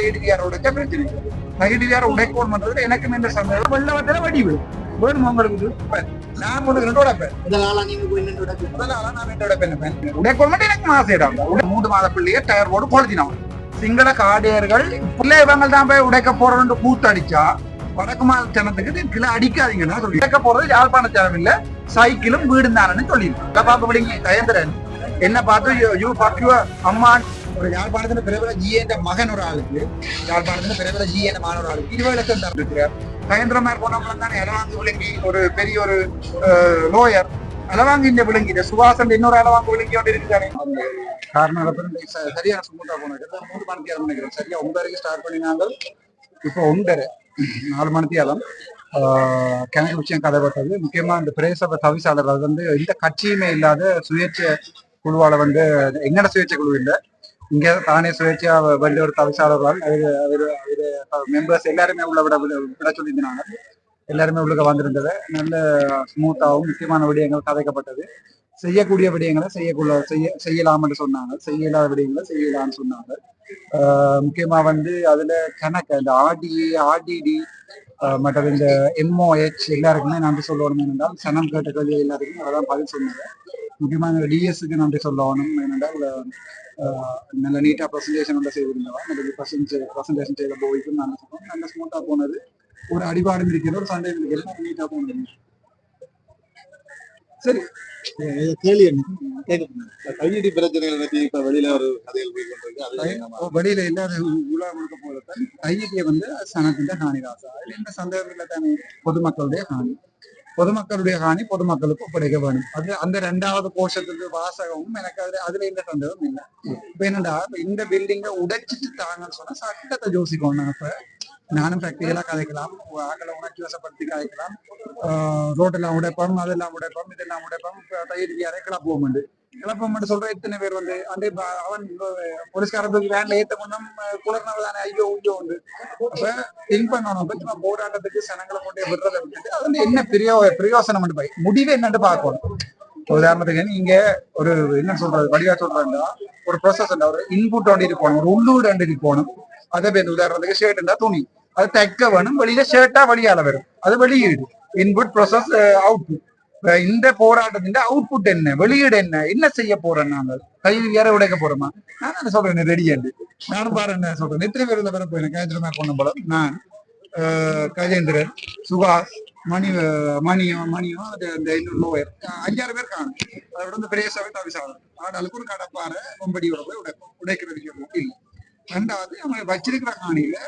தையடியார உடைச்சா பிரச்சனை. தையடியார உடைக்கோன் பண்றது எனக்கும் இந்த சந்தேகம். வெள்ளவத்தில வடிவு வேணும் உங்களுக்கு. நான் ஒன்று ரெண்டு உடைப்பேன். உடைக்கோன் மட்டும் எனக்கு மாசம் 3 மாத பிள்ளைய டயர் போட்டு கொளுத்தினோம். சிங்கள காடியர்கள் பிள்ளை இவங்க தான் போய் உடைக்க போறோம்னு கூத்தடிச்சா வடக்கு மாநிலத்துக்கு கீழே அடிக்காதீங்கன்னா சொல்லி உடைக்க போறது யாழ்ப்பாண சேனம் இல்ல, சைக்கிளும் வீடும் தானு சொல்லிடுங்க. பார்க்க முடியுங்க தயந்திரன் என்ன பார்த்து அம்மான் ஒரு யாழ்ப்பாணத்துல பிறவில ஜிஏன்ற மகன் ஒரு ஆளுக்கு, யாழ்ப்பாணத்துல பிறவில ஜிஏன்ற மகன் ஒரு ஆளுக்கு 20 லட்சம் தான் இருக்கிறார். கயந்திரமார் போனவங்க தானே இலவாங்கு விளங்கி ஒரு பெரிய ஒரு லோயர் அலவாங்க இந்த விளங்கிட்ட சுவாசன் இன்னொரு அலவாங்க விளங்கி கொண்டு இருக்குதானே. காரணம் சரியான சுமூட்டா போனது 3 மணிக்கு நினைக்கிறேன். சரியா 9 ஸ்டார்ட் பண்ணினாங்க. இப்போ 4 மணித்தியாலம் கணக்கு விஷயம் கதைப்பட்டது. முக்கியமா இந்த பிரதேச தவிசாளர் அது எந்த கட்சியுமே இல்லாத சுயேட்சை குழுவால எங்கட சுயேட்சை குழு இல்லை, இங்க தானே சுயேட்சையா வேண்டிய ஒரு தவிசாளர். அவரு மெம்பர்ஸ் எல்லாருமே உள்ள விட சொல்லியிருந்தாங்க. எல்லாருமே உள்ளுக்க வந்திருந்தது. நல்ல ஸ்மூத்தாகவும் முக்கியமான விடயங்கள் கதைக்கப்பட்டது. செய்யக்கூடிய விடயங்களை செய்யலாம் என்று சொன்னாங்க, செய்யலாத விடயங்களை செய்யலாம்னு சொன்னாங்க. முக்கியமா அதுல கணக்கு இந்த ஆர்டிடி மற்றது இந்த MOH எல்லாருக்குமே நன்றி சொல்லணும். என்னென்றால் சனம் கேட்ட கேள்வி எல்லாருக்கும் அதான் பதில் சொன்னாங்க. முக்கியமா இந்த டிஎஸ்க்கு நன்றி சொல்லணும். என்னென்றால் நல்ல நீட்டா ப்ரெசன்டேஷன் செய்திருந்தவா, ப்ரெசன்டேஷன் செய்த போய்க்கும் நல்ல சொன்னோம். நல்ல ஸ்மூத்தா போனது. ஒரு அடிபாடும் இருக்கிறது, ஒரு சண்டை இருக்கிறது, நல்ல நீட்டா போனது. சரி, கேள்வி கையடி பிரச்சனைகள் பற்றி இப்ப வெளியில ஒரு கதைகள் வெளியில இல்லாத உலா முழுக்க போலத்தான் கையடியை சனத்தின் காணிராசா. அதுல எந்த சந்தேகம் இல்லை தானே. பொதுமக்களுடைய காணி பொதுமக்களுக்கு ஒப்படைக்க வேணும். அது அந்த 2வது கோஷத்துக்கு வாசகமும் எனக்கு அதுல எந்த சந்தேகமும் இல்லை. இப்ப என்னடா இந்த பில்டிங்கை உடைச்சிட்டு தாங்கன்னு சொன்னா சட்டத்தை யோசிக்கணும். இப்ப நானும் பிராக்டிகலா கதைக்கலாம், ஆக்களை உணர்ச்சி வசப்படுத்தி கதைக்கலாம். ரோட்டெல்லாம் உடைப்போம், அதெல்லாம் உடைப்போம், இதெல்லாம் உடைப்போம். தையடியாரே கிளப்பம் சொல்ற எத்தனை பேர் அந்த அவன் போலீஸ்காரத்துக்கு வேன்ல ஏத்த கொண்டும் குளர்னவதானே ஐயோ ஐயோ உண்டு. அப்ப திங்க் பண்ணணும். போராட்டத்துக்கு சனங்களை கொண்டே விடுறதை விட்டுட்டு அதுல என்ன பிரயோசனம் முடிவு என்னன்னு பார்க்கணும். உதாரணத்துக்கு நீங்க ஒரு என்ன சொல்றது வடிவா சொல்றா ஒரு ப்ரொசஸ் ஒரு இன்புட் ஒன்று இருக்கணும், ஒரு உள்ளூர் ஒன்று இருக்கணும். அதை பேர் உதாரணத்துக்கு ஷர்ட் இருந்தா துணி அது தைக்க வேணும். வெளியில ஷர்ட்டா வெளியால வரும், அது வெளியீடு. Input process output. இந்த போராட்டத்தின் அவுட்புட் என்ன, வெளியீடு என்ன செய்ய போறோம். நாங்கள் கையார உடைக்க போறோமா? நான் என்ன சொல்றேன் ரெடி ஆண்டு நானும் பாரு என்ன சொல்றேன். எத்தனை பேர் வர போயிருக்கேன் கஜேந்திரமா கொண்ட போல நான் கஜேந்திரன், சுபாஷ், மணியோ அந்த இன்னொரு லோயர் 5-6 பேர் காணும். அதோட பெரிய சபை தவிசாளர் ஆடாளுக்கு ஒரு கடப்பாறை கொம்படியோட போய் உடைக்கிற விஷயம் இல்லை. 2வது அவங்க வச்சிருக்கிற காணியில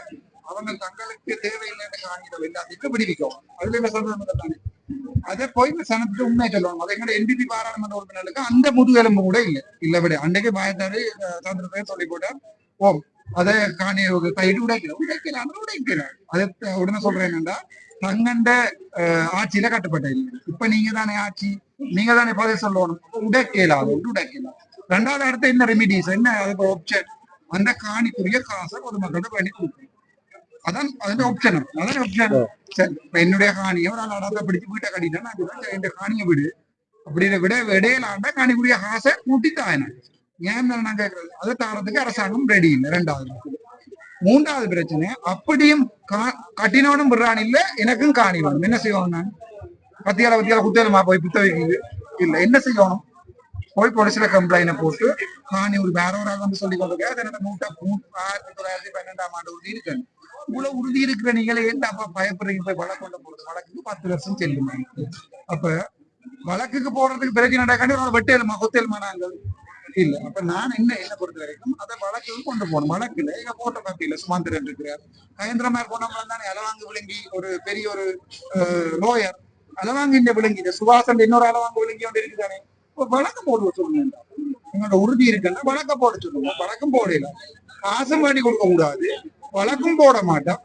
அவங்க தங்களுக்கு தேவையில்லைன்ற காணியில எல்லாத்தையும் விடுவிக்கும். அதுல என்ன சொல்றது தானே. அதை போய் சனத்துக்கு உண்மை சொல்லுவாங்க. அதை எங்க NDP பாராளுமன்ற உறுப்பினர்களுக்கு அந்த முதுகெலும்பு கூட இல்லை விட அன்றைக்கு பயத்தாரு சாந்திரத்தை சொல்லி போட்டா அதை காணி கைட்டு உடைக்கலாம். அதை உடனே சொல்றேன் என்னன்னா தங்கண்ட ஆட்சியில கட்டுப்பட்ட இல்லை. இப்ப நீங்க தானே ஆட்சி, நீங்க தானே பதில் சொல்லணும். உடைக்கலாம். 2வது இடத்த என்ன ரெமிடிஸ் என்ன அதுக்கு ஆப்ஷன், அந்த காணிக்குரிய காசை பொதுமக்களோட பண்ணி கொடுக்கணும். அதான் அதுல ஆப்ஷன். அதான் ஆப்ஷன். சரி, இப்ப என்னுடைய காணியை ஒரு அடத்தை பிடிச்சு வீட்டை கட்டிட்டேன், நான் இந்த காணியை விடு அப்படின்னு இடையிலாண்ட காணிக்குரிய காசை கூட்டித்தான். ஏன் நான் கேட்கறது, அதை தாரத்துக்கு அரசாங்கம் ரெடி இல்லை. 2வது. 3வது பிரச்சனை அப்படியும் கட்டினவனும் விடுறான் இல்ல, எனக்கும் காணி வேணும். என்ன செய்யணும்? நான் பத்தியால குத்தலுமா போய் புத்த வைக்கிறது இல்ல, என்ன செய்யணும்? போய் போலீஸ்ல கம்ப்ளைண்ட் போட்டு காணி ஒரு வேற ஒரு ஆள் சொல்லி கொண்டிருக்க. அது 1912ஆம் ஆண்டு உறுதி இருக்கு. இவ்வளவு உறுதி இருக்கிற நீங்களே ஏன் அப்ப பயப்படுறீங்க? போய் வழக்கு கொண்டு போறது வழக்குக்கு 10 வருஷம் செல்லும். அப்ப வழக்குக்கு போடுறதுக்கு பிரச்சனை நடக்காண்டி வெட்டேலுமா கொத்தேலுமா நாங்கள் இல்ல. அப்ப நான் என்ன பொறுத்த வரைக்கும் அதை வழக்குக்கு கொண்டு போகணும். வழக்குல எங்க போட்ட காப்பியில சுமந்திரன் இருக்கிறார். கயந்திரமார் போனவங்க தானே அலவாங்கு விளங்கி ஒரு பெரிய ஒரு லோயர் அலவாங்கு இந்த விளங்கி சுபாசன் இன்னொரு அலவாங்கு விளங்கி கொண்டு இருக்குதானே. இப்ப வழக்கம் போடுவ சொல்லுங்க. எங்களோட உறுதி இருக்குன்னா வழக்க போட சொல்லுவோம். வழக்கம் போடல, காசும் பண்ணி கொடுக்க கூடாது. வழக்கும் போட மாட்டோம்.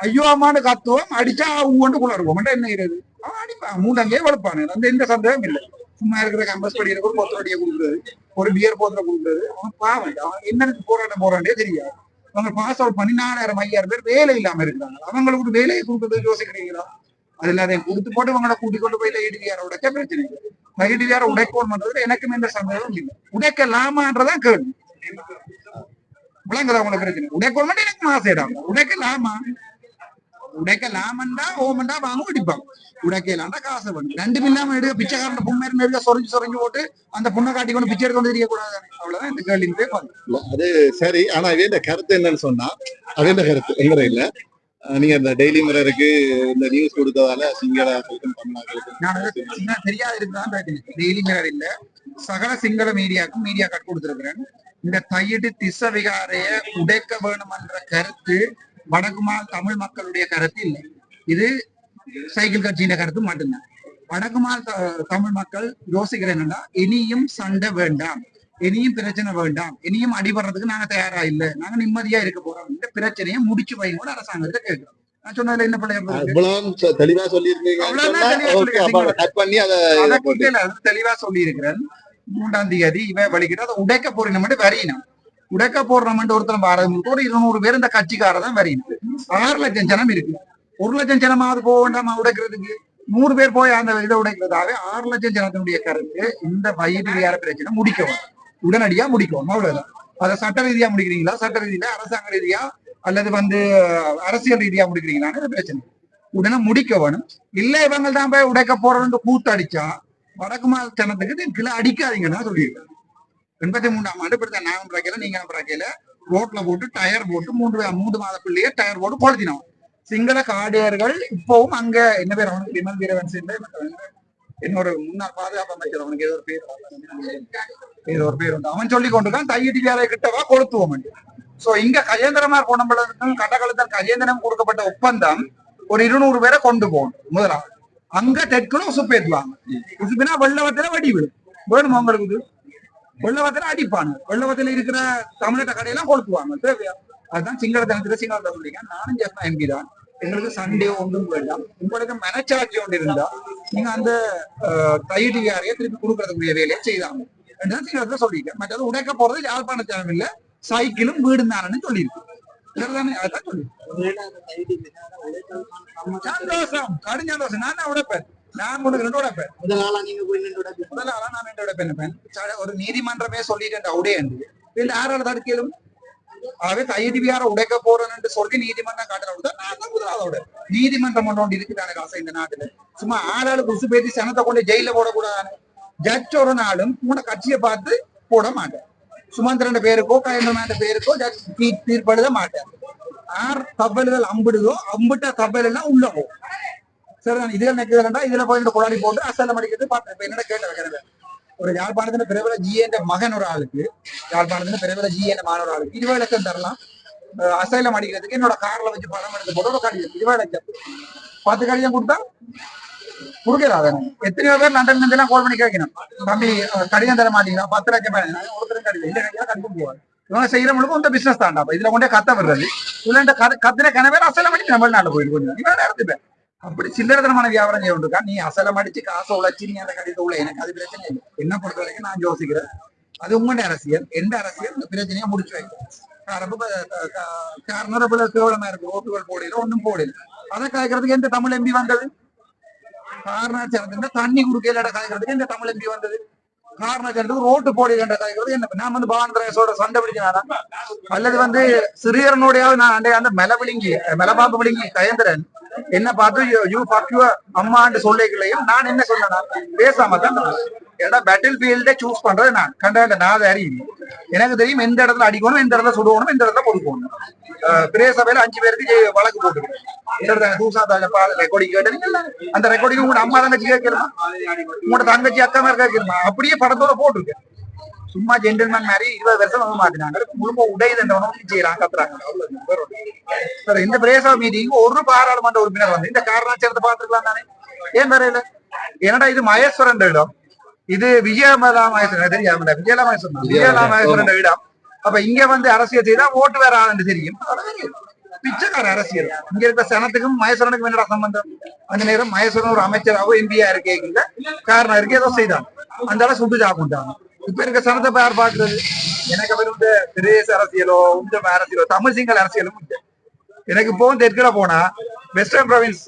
ஐயோ அம்மானு கத்துவோம், அடிச்சா ஊண்டு குளருவோம். என்ன செய்யறது? அடிப்பான், மூடங்கே வளர்ப்பானு. அந்த எந்த சந்தேகம் இல்லை. சும்மா இருக்கிற கம்பஸ் படிக்கிற ஒரு பொத்தரடியை கொடுக்குறது, ஒரு பியர் போத்தரை கொடுக்குறது. அவன் பாவம், அவன் என்னன்னு போராட்டே தெரியாது. அவங்க பாஸ் அவுட் பண்ணி 4000-5000 பேர் வேலை இல்லாம இருக்கிறாங்க. அவங்களுக்கு ஒரு வேலையை கொடுக்கறது யோசிக்கிறீங்களா? அதுல அதை கொடுத்து போட்டு அவங்களை கூட்டிக் கொண்டு போய் தையடியார உடைக்க பிரச்சனை இல்லை. தையடியார உடைக்கோன் பண்றதுல எனக்கும் எந்த சந்தேகமும் இல்லை. உடைக்கலாமான்றதான் கேள்வி. விளங்குதா உங்களுக்கு பிரச்சனை உடைக்கணும் எனக்கு மாசம் உடைக்கலாமா உடைக்கலாமண்டா ஓமண்டா வாங்க வெடிப்பாங்க உடைக்கலாம்டா காசை வேணும் ரெண்டும் இல்லாம எடுக்க பிச்சைக்காரன் பொம்மை நெருங்க சொரிஞ்சு போட்டு அந்த பொண்ணை காட்டி கொண்டு பிச்சை எடுக்க தெரிய கூடாது அவ்வளவுதான் இந்த கேள்வி போய் பாருங்க அது சரி ஆனா இந்த கருத்து என்னன்னு சொன்னா அது என்ன கருத்து எங்க இல்ல நீங்க இந்த டெய்லி மிரருக்கு இந்த நியூஸ் கொடுத்ததால சிங்களர்களுக்கும் தமிழ்நாடுகளுக்கும் தெரியாது இருக்குதான் டெய்லி மிரர் இல்ல சகல சிங்கள மீடியாவுக்கும் மீடியா கட் கொடுத்திருக்கிறேன் இந்த தையிட்டு திச விகாரைய உடைக்க வேணும் என்ற கருத்து வடக்குமால் தமிழ் மக்களுடைய கருத்து இல்லை இது சைக்கிள் கட்சியின் கருத்து மட்டும்தான் வடக்குமால் தமிழ் மக்கள் யோசிக்கிற என்னன்னா இனியும் சண்டை வேண்டாம் இனியும் பிரச்சனை வேண்டாம் இனியும் அடிபடுறதுக்கு நாங்க தயாரா இல்லை நாங்க நிம்மதியா இருக்க போறோம் இந்த பிரச்சனையை முடிச்சு வைங்க கூட அரசாங்கத்தை கேட்கிறோம் நான் சொன்னதுல என்ன பிள்ளைங்க தெளிவா சொல்லியிருக்கீங்க தெளிவா சொல்லி இருக்கிறேன் 3ஆம் தேதி இவ வலிக்கிட்டு அதை உடைக்க போறீங்க மட்டும் வரையணும் உடைக்க போடுறோம்னு ஒருத்தர் கூட 200 பேர் இந்த கட்சிக்காரதான் வரையணும் 6 லட்சம் ஜனம் இருக்கு 1 லட்சம் ஜனமாவது போக வேண்டாமா உடைக்கிறதுக்கு 100 பேர் போய் அந்த இதை உடைக்கிறதாவே 6 லட்சம் ஜனத்தினுடைய கருத்து இந்த வயிறு பிரச்சனை முடிக்கவும் உடனடியா முடிக்கும் அவ்வளவுதான் அதை சட்ட ரீதியா முடிக்கிறீங்களா சட்ட ரீதியில அரசாங்க ரீதியா அல்லது அரசியல் ரீதியா முடிக்கிறீங்களான்னு பிரச்சனை உடனே முடிக்க வேணும் இல்ல இவங்க தான் போய் உடைக்க போறோம்னு கூத்தடிச்சா வடக்குமால் ஜனத்துக்கு கீழே அடிக்காதீங்கன்னா சொல்லியிருக்காங்க 83ஆம் ஆண்டு இப்படித்தான் நான் பிறக்கையில நீங்க பிறக்கையில ரோட்ல போட்டு டயர் போட்டு 3 மாத பிள்ளையே டயர் போட்டு கொளுத்தினோம் சிங்கள காடியர்கள் இப்பவும் அங்க என்ன பேர் அவனுக்கு விமல் வீரவன் இன்னொரு முன்னாள் பாதுகாப்பு அமைச்சர் அவனுக்கு ஏதோ ஒரு பேர் உண்டு அவன் சொல்லி கொண்டுதான் தையிட்டு வேலை கிட்டவா கொளுத்துவோம் சோ இங்க கஜேந்திரமார் பொன்னம்பலத்துக்கும் கட்டகளத்தில் கஜேந்திரம் கொடுக்கப்பட்ட ஒப்பந்தம் ஒரு 200 பேரை கொண்டு போகணும் முதலாவது அங்க தெற்குல உசுப்பேத்துவாங்க உசுப்பினா வெள்ளவத்தில வடி விடும் வேணும் அவங்களுக்கு வெள்ளவத்தில அடிப்பானு வெள்ளவத்தில இருக்கிற தமிழக கடையெல்லாம் கொளுத்துவாங்க தேவையா அதுதான் சிங்கள தினத்துல சிங்களத்தை சொல்றீங்க நானும் ஜெஃப்னா எம்பி தான் எங்களுக்கு சண்டே ஒன்றும் வேண்டாம் உங்களுக்கு மனச்சாட்சி ஒன்று இருந்தா நீங்க அந்த தையிட்டு யாரையே திருப்பி கொடுக்கறதுக்குரிய வேலையை செய்தாங்க சிங்களத்துல சொல்லியிருக்கேன் மற்றது உடைக்க போறது யாழ்ப்பாண சேனல் இல்ல சைக்கிளும் வீடு தானு சொல்லியிருக்கு அதான் சொல்லியிருக்கேன் சந்தோஷம் கடுஞ்சந்தோஷம் நான் உடைப்பேன் நான் உனக்கு 2 உடைப்பேன் முதலாளா நான் 2 உடைப்பேன் ஒரு நீதிமன்றமே சொல்லிட்டு உடைய இல்ல யாரால தடுக்கலும் ஆகவே தையிட்டு உடைக்க போறேன்னு சொல்லி நீதிமன்றம் காட்டுறா நான் தான் முதலாளோட நீதிமன்றம் ஒன்று இருக்குதான காசை இந்த நாட்டுல சும்மா ஆளாளுக்கு உசு பேசி சனத்தை கொண்டு ஜெயில போடக்கூடாது ஜட்ஜ் ஒரு நாளும் உன கட்சியை பார்த்து போட மாட்டேன் சுமந்திரன் பேருக்கோ கயந்திரன் பேருக்கோ ஜட்ஜ் தீர்ப்பெழுத மாட்டேன் யார் தப்பல்கள் அம்பிடுதோ அம்பிட்ட தப்பல் எல்லாம் உள்ள போகும் சரிதான் இதுல நிக்கிறதா இதுல போய் கொண்டாடி போட்டு அசலம் அடிக்கிறது பார்த்தேன் என்னோட கேட்ட வைக்கிறேன் ஒரு யாழ்ப்பாணத்துல பிரபல ஜிஎன்ற மகன் ஒரு ஆளுக்கு யாழ்ப்பாணத்துல பிரபல ஜிஎன்ற மகன் ஒரு ஆளுக்கு 20 லட்சம் தரலாம் அசைலம் அடிக்கிறதுக்கு என்னோட கார்ல வச்சு பணம் எடுத்து போட்டு ஒரு கடிதம் 20 லட்சம் 10 கடிதம் கொடுத்தா கொடுக்கல எத்தனையோ பேர் லண்டன்ல இருந்து எல்லாம் கால் பண்ணி கேட்கணும் தம்பி கடிதம் தர மாட்டீங்களா 10 லட்சம் ஒருத்தரும் கடிதம் இல்ல கண்டிப்பா போவாங்க இவங்க செய்யறவங்களுக்கும் இந்த பிசினஸ் தாண்டா இதுல கொண்டே கத்த விடுறது இதுல கத்திர கனவே அசலம் அடிச்சு தமிழ்நாடு போயிட்டு கொஞ்சம் இவன் எடுத்துப்பேன் அப்படி சில்லறதனமான வியாபாரம் செய்ய இருக்கா நீ அசலம் அடிச்சு காசை உழைச்சி நீ அந்த கடிதத்தை உள்ள எனக்கு அது பிரச்சனை இல்லை என்ன பொறுத்த வரைக்கும் நான் யோசிக்கிறேன் அது உங்களுடைய அரசியல் எந்த அரசியல் இந்த பிரச்சனையை முடிச்சு வைக்கும் காரணம் கேவலமா இருக்கு ஓட்டுகள் போடல ஒன்றும் போடல அதை கலைக்கிறதுக்கு எந்த தமிழ் எம்பி வந்தது காரணம் தண்ணி குடுக்கல கலைக்கிறதுக்கு எந்த தமிழ் எம்பி வந்தது காரணம் ரோட்டு போடல கலைக்கிறது என்ன நான் பாண்டரேசோட சண்டை பிடிக்கிறானா அல்லது சிறியரனுடையாவது நான் அந்த மெலபாம்பு விழுங்கி கயந்திரன் என்ன பார்த்து அம்மான்னு சொல்லிக்கலையும் நான் என்ன சொன்னேன் பேசாம தான் ஏன்னா பேட்டில் ஃபீல்டே சூஸ் பண்றது நான் கண்ட நான் அறியும் எனக்கு தெரியும் எந்த இடத்துல அடிக்கணும் எந்த இடத்துல சுடுவணும் எந்த இடத்துல கொடுக்கணும் பிரேசபையில 5 பேருக்கு வழக்கு போட்டுருக்கேன் ரெக்கார்டிங் கேட்டீங்கல்ல அந்த ரெக்கார்டிங் உங்களோட அம்மா தங்கச்சி கேட்கணுமா உங்களோட தங்கச்சி அக்கா மாதிரி கேட்கணுமா அப்படியே படத்தோட போட்டிருக்கேன் சும்மா ஜென்டில்மேன் மாதிரி 20 வருஷம் வந்து மாத்தினாங்க முழுக்க உடையது செய்யறாங்க கத்துறாங்க இந்த பிரேசா மீட்டிங் ஒரு பாராளுமன்ற உறுப்பினர் வந்து இந்த காரணாச்சரத்தை பார்த்துருக்கலாம் தானே ஏன் வரையில என்னடா இது மகேஸ்வரன் இடம் இது விஜயலா மகேஸ்வரன் தெரியாம விஜயலா மகேஸ்வரன் இடம் அப்ப இங்க அரசியல் செய்தா ஓட்டு வேற ஆளுன்னு தெரியும் பிச்சைக்கார அரசியல் இங்க இருக்க சனத்துக்கும் மகேஸ்வரனுக்கும் என்னடா சம்பந்தம் அந்த நேரம் மகேஸ்வரன் ஒரு அமைச்சராகவோ எம்பியா இருக்கேங்க காரணம் இருக்கு ஏதோ செய்தாங்க அந்த சுட்டு சாப்பிட்டாங்க இப்ப இருக்க சனத்தை யார் பாக்குறது எனக்கு இந்த பிரதேச அரசியலோ இந்த அரசியலோ தமிழ் சிங்கள அரசியலும் எனக்கு இப்போ தெற்குல போனா வெஸ்டர்ன் ப்ராவின்ஸ்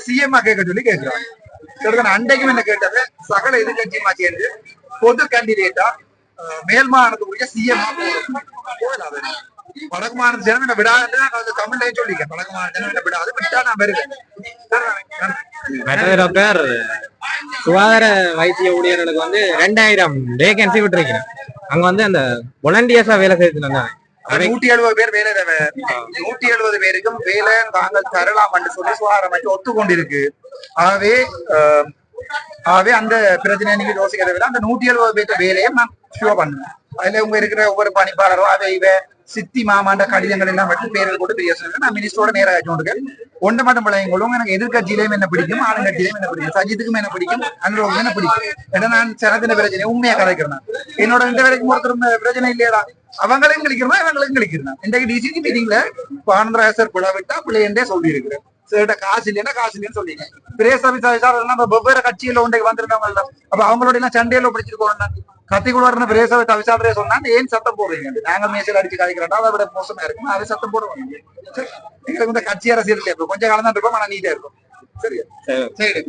சிஎம்மா கேட்க சொல்லி கேட்கிறாங்க அண்டைக்கும் என்ன கேட்டது சகல எதிர்கட்சியுமா சேர்ந்து பொது கேண்டிடேட்டா மேல் மாகாணத்துக்குரிய சிஎம்மா போயிடாது வடக்கு மாநில ஜனம் என்ன விடாதுன்னு நான் வந்து தமிழ்லயும் சொல்லிக்கிறேன். வடக்கு மாநில ஜனம் என்ன விடாது, விட்டா நான் வருவேன். மற்றது டாக்டர் சுகாதார வைத்திய ஊழியர்களுக்கு வந்து 2000 வேகன்சி விட்டுருக்கேன். அங்க வந்து அந்த வாலண்டியர்ஸா வேலை செய்யறது 170 பேர் வேலை 170 பேருக்கும் வேலை தாங்கள் தரலாம் என்று சொல்லி சுகாதார அமைச்சு ஒத்துக்கொண்டிருக்கு. ஆகவே ஆகவே அந்த பிரச்சனை நீங்க யோசிக்கிறத விட அந்த 170 பேர் வேலையை நான் ஷுவர் பண்ணுவேன். அதுல உங்க இருக்கிற ஒவ்வொரு பணிப்பாளரும் அதை சித்தி மாமாண்ட கடிதங்கள் எல்லாம் வச்சு பேர்கள் போட்டு பேசுறது நான் மினிஸ்டரோட நேரம் ஆச்சுருக்கேன். ஒன்று மட்டும் பிள்ளைங்களும் எனக்கு எதிர்கட்சியிலையும் என்ன பிடிக்கும், ஆளுங்கட்சியிலையும் என்ன பிடிக்கும், சஜித்துக்கும் என்ன பிடிக்கும், அனுரோகம் என்ன பிடிக்கும். ஏன்னா நான் சனத்தின பிரச்சனை உண்மையா கதைக்கிறேன். என்னோட இந்த வரைக்கும் ஒருத்தர் பிரச்சனை இல்லையடா, அவங்களையும் கழிக்கிறோம் இவங்களையும் கழிக்கிறேன். இன்றைக்கு டிசிசி மீட்டிங்ல ஆனந்தராசர் பிள்ளை விட்டா பிள்ளையண்டே சொல்லி இருக்கிறேன். சரிட்ட காசு இல்லைன்னா காசு இல்லைன்னு சொல்லிங்க. பிரேசவிசாரம் வெவ்வேறு கட்சியில ஒன்றைக்கு வந்திருந்தவங்க அப்ப அவங்களோட எல்லாம் சண்டையில பிடிச்சிருக்கோம். கத்திக்குள்ள பிரேசவை தவிசாரே சொன்னா ஏன் சத்தம் போடுறீங்க? நாங்கள் மேசையில் அடிச்சு கதைக்கிறோம், அதை விட மோசமா இருக்கும். அதை சத்தம் போடுவாங்க. எங்களுக்கு இந்த கட்சி அரசியல் கொஞ்சம் காலம் தான் இருக்கும், ஆனா நீட்டா இருக்கும். சரியா? சரி.